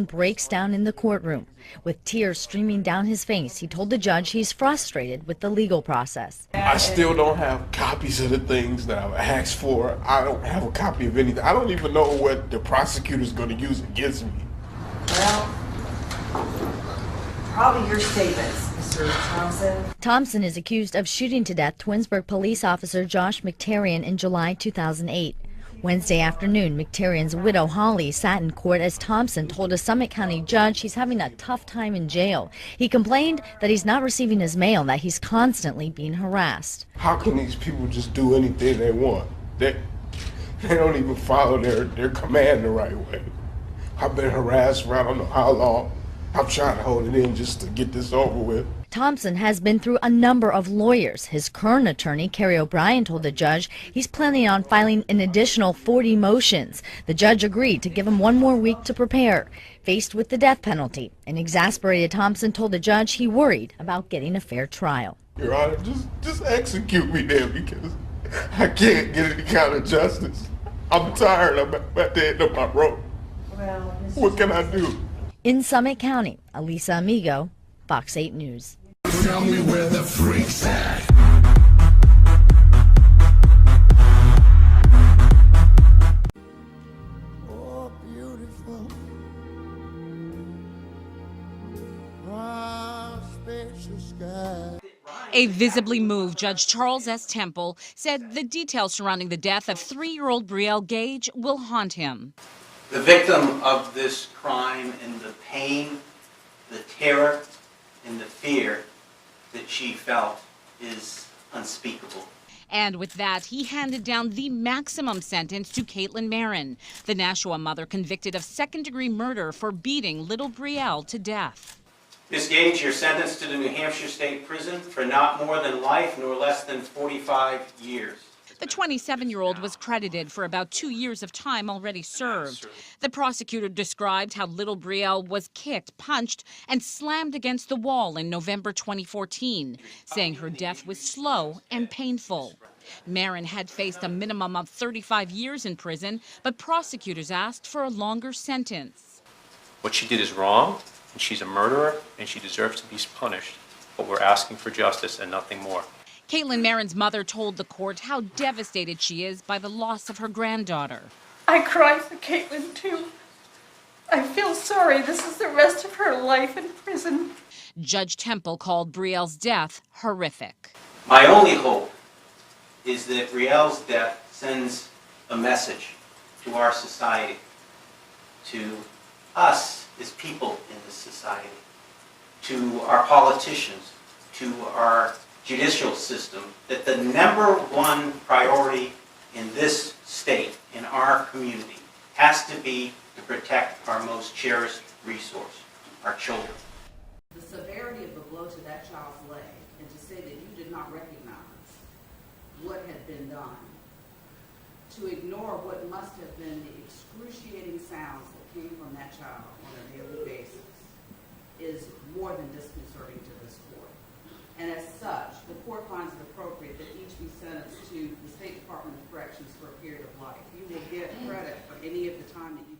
breaks down in the courtroom. With tears streaming down his face, he told the judge he's frustrated with the legal process. I still don't have copies of the things that I've asked for. I don't have a copy of anything. I don't even know what the prosecutor's going to use against me. Well, probably your statements, Mr. Thompson. Thompson is accused of shooting to death Twinsburg police officer Josh McTarian in July 2008. Wednesday afternoon, McTarian's widow Holly sat in court as Thompson told a Summit County judge he's having a tough time in jail. He complained that he's not receiving his mail, that he's constantly being harassed. How can these people just do anything they want? They don't even follow their command the right way. I've been harassed for I don't know how long. I'm trying to hold it in just to get this over with. Thompson has been through a number of lawyers. His current attorney, Kerry O'Brien, told the judge he's planning on filing an additional 40 motions. The judge agreed to give him one more week to prepare. Faced with the death penalty, an exasperated Thompson told the judge he worried about getting a fair trial. Your Honor, just execute me there because I can't get any kind of justice. I'm tired. I'm at the end of my rope. Well, What can I do? In Summit County, Elisa Amigo, Fox 8 News. Tell me where the freak's at. Oh, beautiful. Spacious sky. A visibly moved Judge Charles S. Temple said the details surrounding the death of 3-year-old Brielle Gage will haunt him. The victim of this crime and the pain, the terror, and the fear that she felt is unspeakable. And with that, he handed down the maximum sentence to Caitlin Marin, the Nashua mother convicted of second-degree murder for beating little Brielle to death. Ms. Gage, you're sentenced to the New Hampshire State Prison for not more than life nor less than 45 years. The 27-year-old was credited for about 2 years of time already served. The prosecutor described how little Brielle was kicked, punched, and slammed against the wall in November 2014, saying her death was slow and painful. Marin had faced a minimum of 35 years in prison, but prosecutors asked for a longer sentence. What she did is wrong, and she's a murderer, and she deserves to be punished. But we're asking for justice and nothing more. Caitlin Marin's mother told the court how devastated she is by the loss of her granddaughter. I cry for Caitlin, too. I feel sorry. This is the rest of her life in prison. Judge Temple called Brielle's death horrific. My only hope is that Brielle's death sends a message to our society, to us as people in this society, to our politicians, to our judicial system, that the #1 priority in this state, in our community, has to be to protect our most cherished resource, our children. The severity of the blow to that child's leg, and to say that you did not recognize what had been done, to ignore what must have been the excruciating sounds that came from that child on a daily basis, is more than disconcerting to this court. And as such, the court finds it appropriate that each be sentenced to the State Department of Corrections for a period of life. You will get credit for any of the time that you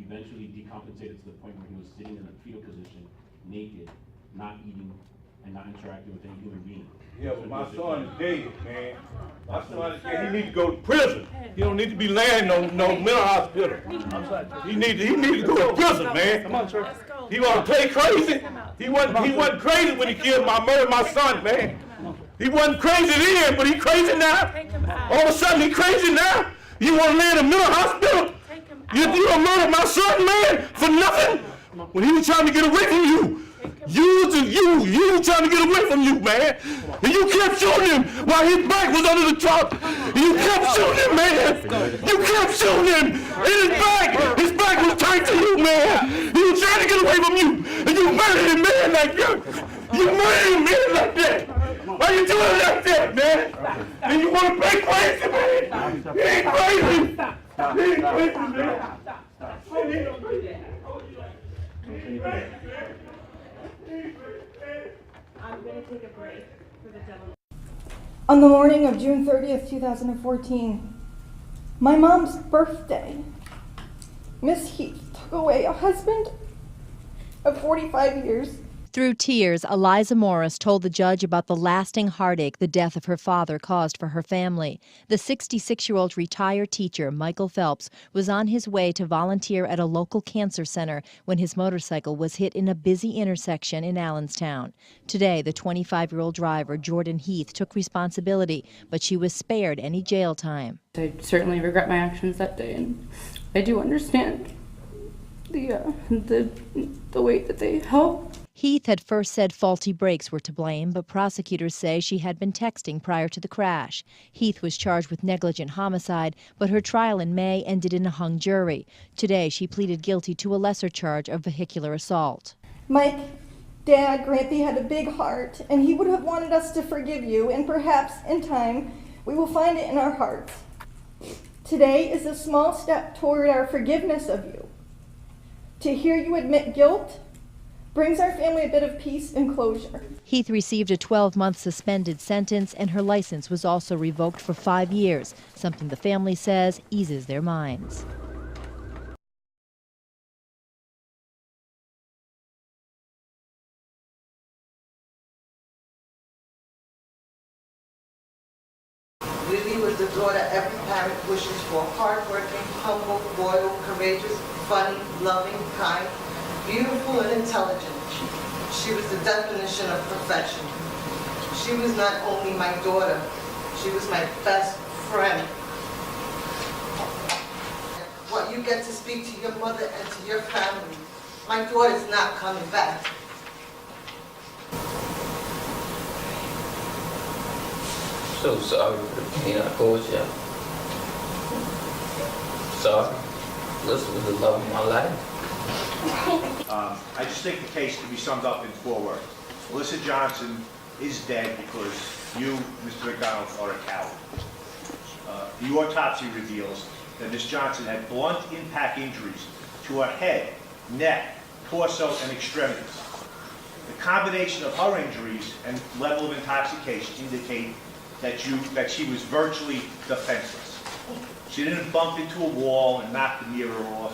eventually decompensated to the point where he was sitting in a fetal position, naked, not eating, and not interacting with any human being. Yeah, but my son is dead, man. My son is dead. He needs to go to prison. He don't need to be laying no mental hospital. He need to go to prison, man. Come on, sir. He wanna play crazy? He wasn't crazy when he murdered my son, man. He wasn't crazy then, but he crazy now. All of a sudden he crazy now. You wanna lay in a mental hospital? You done murdered my son, man, for nothing? When he was trying to get away from you. You trying to get away from you, man. And you kept shooting him while his back was under the truck. You kept shooting him, man. You kept shooting him in his back was turned to you, man. He was trying to get away from you. And you murdered him, man, like that. You murdered him, man, like that. Why you doing it like that, man? And you want to play crazy, man? He ain't crazy. He ain't crazy, man. I'm going to take a break for the demo. On the morning of June 30th, 2014, my mom's birthday, Miss Heath took away a husband of 45 years. Through tears, Eliza Morris told the judge about the lasting heartache the death of her father caused for her family. The 66-year-old retired teacher, Michael Phelps, was on his way to volunteer at a local cancer center when his motorcycle was hit in a busy intersection in Allenstown. Today, the 25-year-old driver, Jordan Heath, took responsibility, but she was spared any jail time. I certainly regret my actions that day, and I do understand the weight that they held. Heath had first said faulty brakes were to blame, but prosecutors say she had been texting prior to the crash. Heath was charged with negligent homicide, but her trial in May ended in a hung jury. Today, she pleaded guilty to a lesser charge of vehicular assault. Mike, Dad, Grampy had a big heart, and he would have wanted us to forgive you, and perhaps, in time, we will find it in our hearts. Today is a small step toward our forgiveness of you. To hear you admit guilt brings our family a bit of peace and closure. Heath received a 12-month suspended sentence, and her license was also revoked for 5 years, something the family says eases their minds. Lily was the daughter every parent wishes for: hardworking, humble, loyal, courageous, funny, loving, kind, beautiful, and intelligent. She was the definition of perfection. She was not only my daughter, she was my best friend. What you get to speak to your mother and to your family. My daughter's not coming back. So sorry for the pain I caused you. Sorry. This was the love of my life. I just think the case can be summed up in 4 words. Melissa Johnson is dead because you, Mr. McDonald, are a coward. The autopsy reveals that Ms. Johnson had blunt impact injuries to her head, neck, torso, and extremities. The combination of her injuries and level of intoxication indicate that she was virtually defenseless. She didn't bump into a wall and knock the mirror off.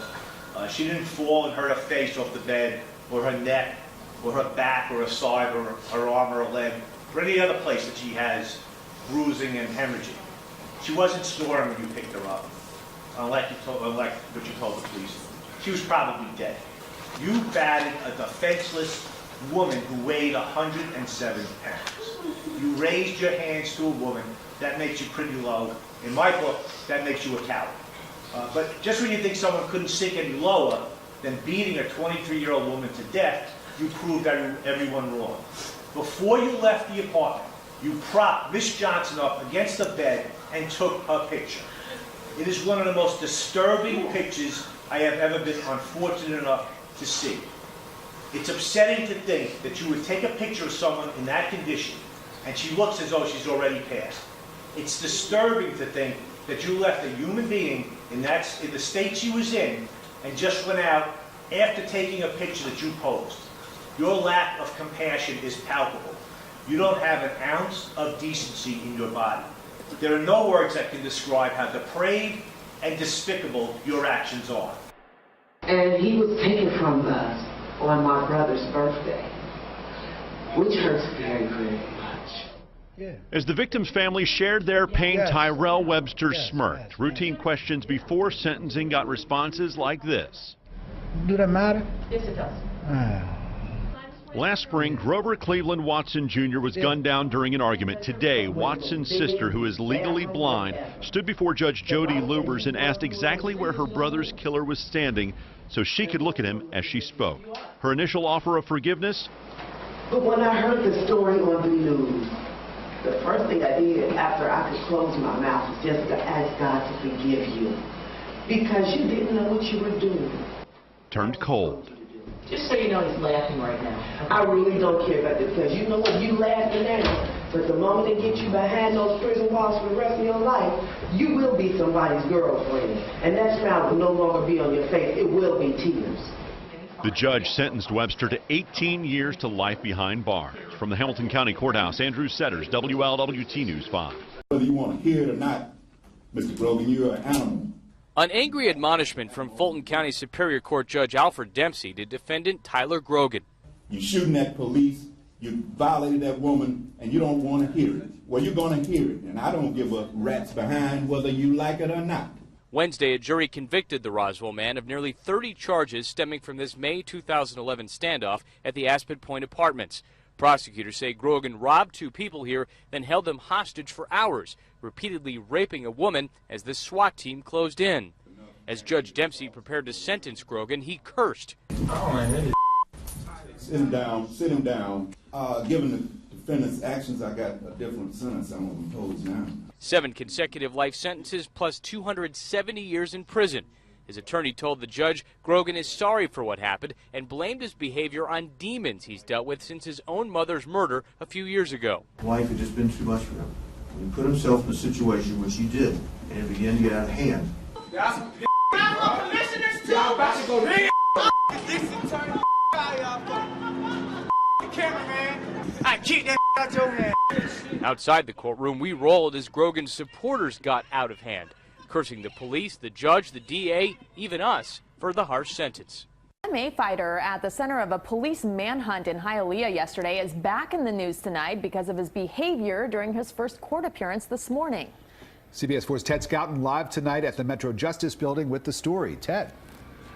She didn't fall and hurt her face off the bed, or her neck, or her back, or her side, or her arm, or her leg, or any other place that she has bruising and hemorrhaging. She wasn't snoring when you picked her up, unlike what you told the police. She was probably dead. You batted a defenseless woman who weighed 107 pounds. You raised your hands to a woman. That makes you pretty low. In my book, that makes you a coward. But just when you think someone couldn't sink any lower than beating a 23-year-old woman to death, you proved everyone wrong. Before you left the apartment, you propped Miss Johnson up against the bed and took her picture. It is one of the most disturbing pictures I have ever been unfortunate enough to see. It's upsetting to think that you would take a picture of someone in that condition and she looks as though she's already passed. It's disturbing to think that you left a human being in the state she was in and just went out after taking a picture that you posed. Your lack of compassion is palpable. You don't have an ounce of decency in your body. There are no words that can describe how depraved and despicable your actions are. And he was taken from us on my brother's birthday, which hurts very, very much. As the victim's family shared their pain, Tyrell Webster smirked. Routine questions before sentencing got responses like this. Do that matter? Yes, it does. Last spring, Grover Cleveland Watson Jr. was gunned down during an argument. Today, Watson's sister, who is legally blind, stood before Judge Jody Lubers and asked exactly where her brother's killer was standing so she could look at him as she spoke. Her initial offer of forgiveness? But when I heard the story on the news, the first thing I did after I could close my mouth was just to ask God to forgive you, because you didn't know what you were doing. Turned cold. Just so you know, he's laughing right now. I really don't care about this, because you know what, you laughing now, but the moment they get you behind those prison walls for the rest of your life, you will be somebody's girlfriend, and that smile will no longer be on your face, it will be tears. The judge sentenced Webster to 18 years to life behind bars. From the Hamilton County Courthouse, Andrew Setters, WLWT News 5. Whether you want to hear it or not, Mr. Grogan, you're an animal. An angry admonishment from Fulton County Superior Court Judge Alfred Dempsey to defendant Tyler Grogan. You're shooting at police, you violated that woman, and you don't want to hear it. Well, you're going to hear it, and I don't give a rat's behind whether you like it or not. Wednesday, a jury convicted the Roswell man of nearly 30 charges stemming from this May 2011 standoff at the Aspen Point Apartments. Prosecutors say Grogan robbed two people here, then held them hostage for hours, repeatedly raping a woman as the SWAT team closed in. As Judge Dempsey prepared to sentence Grogan, he cursed. Sit him down. Given the defendant's actions, I got a different sentence I'm going to impose now. 7 consecutive life sentences plus 270 years in prison. His attorney told the judge Grogan is sorry for what happened and blamed his behavior on demons he's dealt with since his own mother's murder a few years ago. Life had just been too much for him. He put himself in a situation which he did, and it began to get out of hand. Outside the courtroom, we rolled as Grogan's supporters got out of hand, cursing the police, the judge, the DA, even us, for the harsh sentence. MMA fighter at the center of a police manhunt in Hialeah yesterday is back in the news tonight because of his behavior during his first court appearance this morning. CBS 4's Ted Scouten live tonight at the Metro Justice Building with the story. Ted.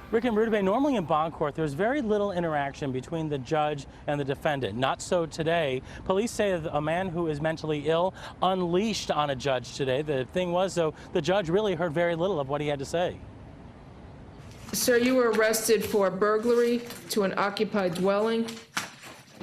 Rick and Rudabay, normally in bond court, there's very little interaction between the judge and the defendant. Not so today. Police say that a man who is mentally ill unleashed on a judge today. The thing was, though, the judge really heard very little of what he had to say. Sir, you were arrested for burglary to an occupied dwelling.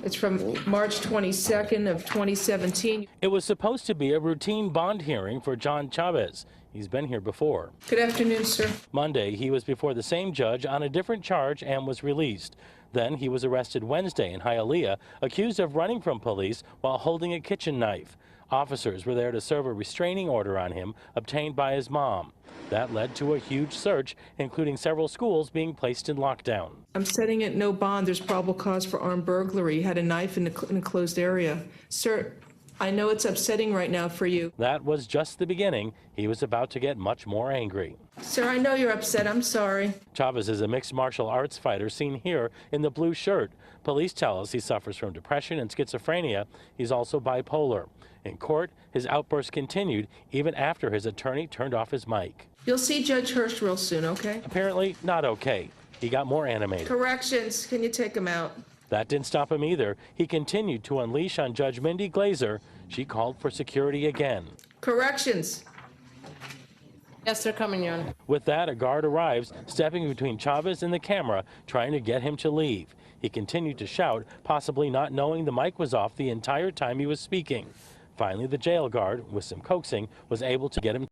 It's from March 22nd of 2017. It was supposed to be a routine bond hearing for John Chavez. He's been here before. Good afternoon, sir. Monday, he was before the same judge on a different charge and was released. Then he was arrested Wednesday in Hialeah, accused of running from police while holding a kitchen knife. Officers were there to serve a restraining order on him, obtained by his mom. That led to a huge search, including several schools being placed in lockdown. I'm setting it no bond. There's probable cause for armed burglary. He had a knife in a closed area. Sir, I know it's upsetting right now for you. That was just the beginning. He was about to get much more angry. Sir, I know you're upset. I'm sorry. Chavez is a mixed martial arts fighter seen here in the blue shirt. Police tell us he suffers from depression and schizophrenia. He's also bipolar. In court, his outbursts continued even after his attorney turned off his mic. You'll see Judge Hurst real soon, okay? Apparently not okay. He got more animated. Corrections. Can you take him out? That didn't stop him either. He continued to unleash on Judge Mindy Glazer. She called for security again. Corrections. Yes, they're coming, Your Honor. With that, a guard arrives, stepping between Chavez and the camera, trying to get him to leave. He continued to shout, possibly not knowing the mic was off the entire time he was speaking. Finally, the jail guard, with some coaxing, was able to get him